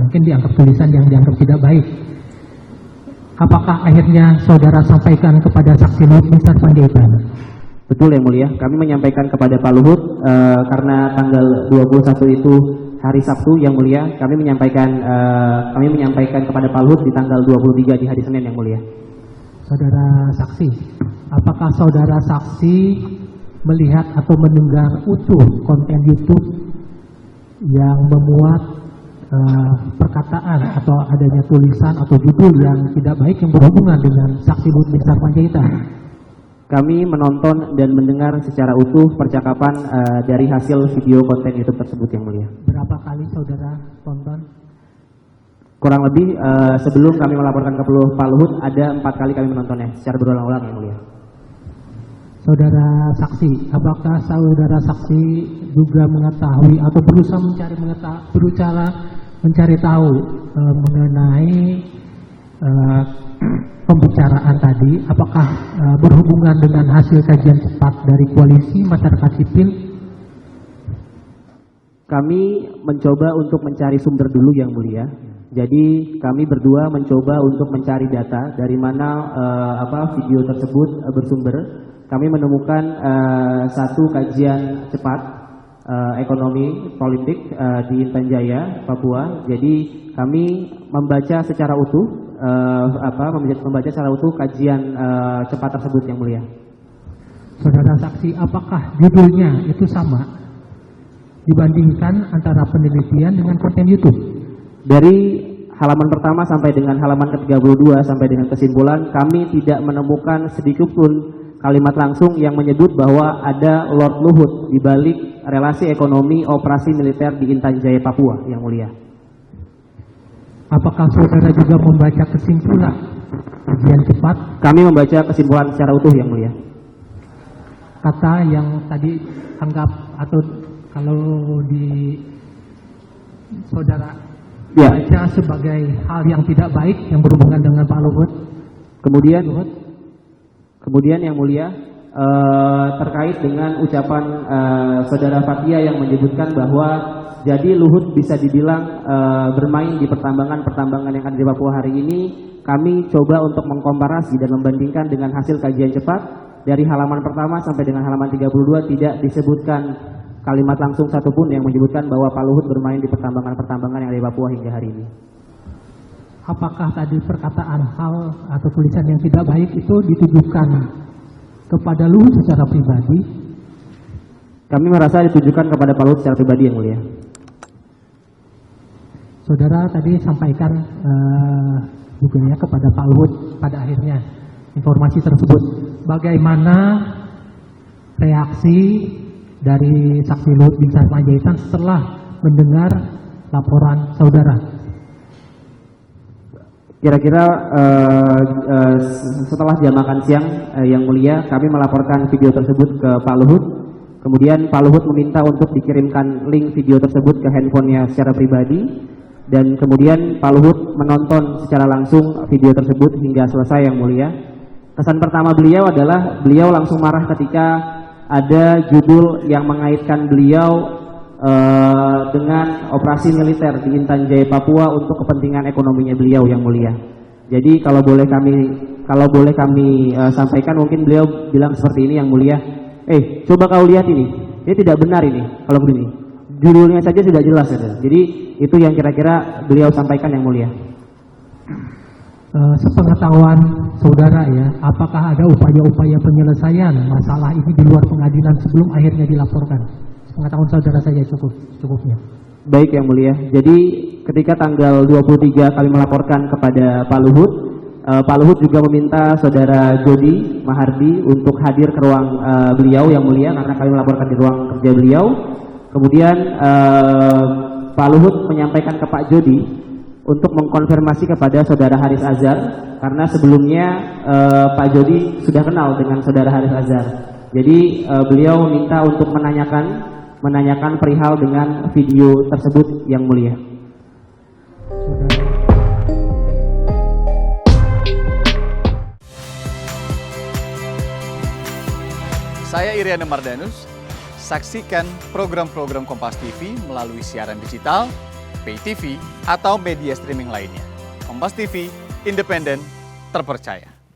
mungkin dianggap tulisan yang dianggap tidak baik. Apakah akhirnya saudara sampaikan kepada saksi Luhut Binsar Panjaitan? Betul yang mulia, kami menyampaikan kepada Pak Luhut karena tanggal 21 itu hari Sabtu yang mulia, kami menyampaikan kepada Pak Luhut di tanggal 23 di hari Senin yang mulia. Saudara saksi, apakah saudara saksi melihat atau mendengar utuh konten YouTube yang memuat perkataan atau adanya tulisan atau judul yang tidak baik yang berhubungan dengan saksi Luhut Binsar Panjaitan? Kami menonton dan mendengar secara utuh percakapan dari hasil video konten YouTube tersebut yang mulia. Berapa kali saudara tonton? Kurang lebih sebelum kami melaporkan ke Pak Luhut ada 4 kali kami menontonnya secara berulang-ulang yang mulia. Saudara saksi, apakah saudara saksi juga mengetahui atau berusaha mencari tahu mengenai pembicaraan tadi, apakah berhubungan dengan hasil kajian cepat dari koalisi masyarakat sipil? Kami mencoba untuk mencari sumber dulu yang mulia. Jadi kami berdua mencoba untuk mencari data dari mana video tersebut bersumber. Kami menemukan satu kajian cepat ekonomi politik di Intan Jaya, Papua. Jadi kami membaca secara utuh membaca secara utuh kajian cepat tersebut yang mulia. Saudara saksi, apakah judulnya itu sama dibandingkan antara penelitian dengan konten YouTube? Dari halaman pertama sampai dengan halaman ke-32 sampai dengan kesimpulan, kami tidak menemukan sedikit pun kalimat langsung yang menyebut bahwa ada Lord Luhut di balik relasi ekonomi operasi militer di Intan Jaya, Papua yang mulia. Apakah saudara juga membaca kesimpulan kajian cepat? Kami membaca kesimpulan secara utuh yang mulia. Kata yang tadi anggap atau kalau di saudara baca sebagai hal yang tidak baik yang berhubungan dengan Pak Luhut. Kemudian yang mulia terkait dengan ucapan saudara Fathia yang menyebutkan bahwa jadi Luhut bisa dibilang bermain di pertambangan yang ada di Papua hari ini. Kami coba untuk mengkomparasi dan membandingkan dengan hasil kajian cepat dari halaman pertama sampai dengan halaman 32 tidak disebutkan kalimat langsung satupun yang menyebutkan bahwa Pak Luhut bermain di pertambangan yang ada di Papua hingga hari ini. Apakah tadi perkataan hal atau tulisan yang tidak baik itu ditujukan kepada Luhut secara pribadi? Kami merasa ditujukan kepada Pak Luhut secara pribadi yang mulia. Saudara tadi sampaikan juga ya kepada Pak Luhut pada akhirnya informasi tersebut. Bagaimana reaksi dari saksi Luhut Binsar Panjaitan setelah mendengar laporan saudara? Kira-kira setelah jam makan siang yang mulia, kami melaporkan video tersebut ke Pak Luhut. Kemudian Pak Luhut meminta untuk dikirimkan link video tersebut ke handphonenya secara pribadi. Dan kemudian Pak Luhut menonton secara langsung video tersebut hingga selesai yang mulia. Kesan pertama beliau adalah beliau langsung marah ketika ada judul yang mengaitkan beliau dengan operasi militer di Intan Jaya, Papua untuk kepentingan ekonominya beliau yang mulia. Jadi kalau boleh kami sampaikan, mungkin beliau bilang seperti ini yang mulia. Coba kau lihat ini tidak benar ini kalau begini. Judulnya saja sudah jelas ya. Jadi itu yang kira-kira beliau sampaikan yang mulia. Sepengetahuan saudara ya, apakah ada upaya-upaya penyelesaian masalah ini di luar pengadilan sebelum akhirnya dilaporkan? Sepengetahuan saudara saja cukupnya. Baik yang mulia. Jadi ketika tanggal 23 kami melaporkan kepada Pak Luhut, Pak Luhut juga meminta saudara Jody Mahardi untuk hadir ke ruang beliau yang mulia karena kami melaporkan di ruang kerja beliau. Kemudian Pak Luhut menyampaikan ke Pak Jody untuk mengkonfirmasi kepada saudara Haris Azhar karena sebelumnya Pak Jody sudah kenal dengan saudara Haris Azhar. Jadi beliau minta untuk menanyakan perihal dengan video tersebut yang mulia. Saya Iriana Mardanus. Saksikan program-program Kompas TV melalui siaran digital, pay TV, atau media streaming lainnya. Kompas TV, independen, terpercaya.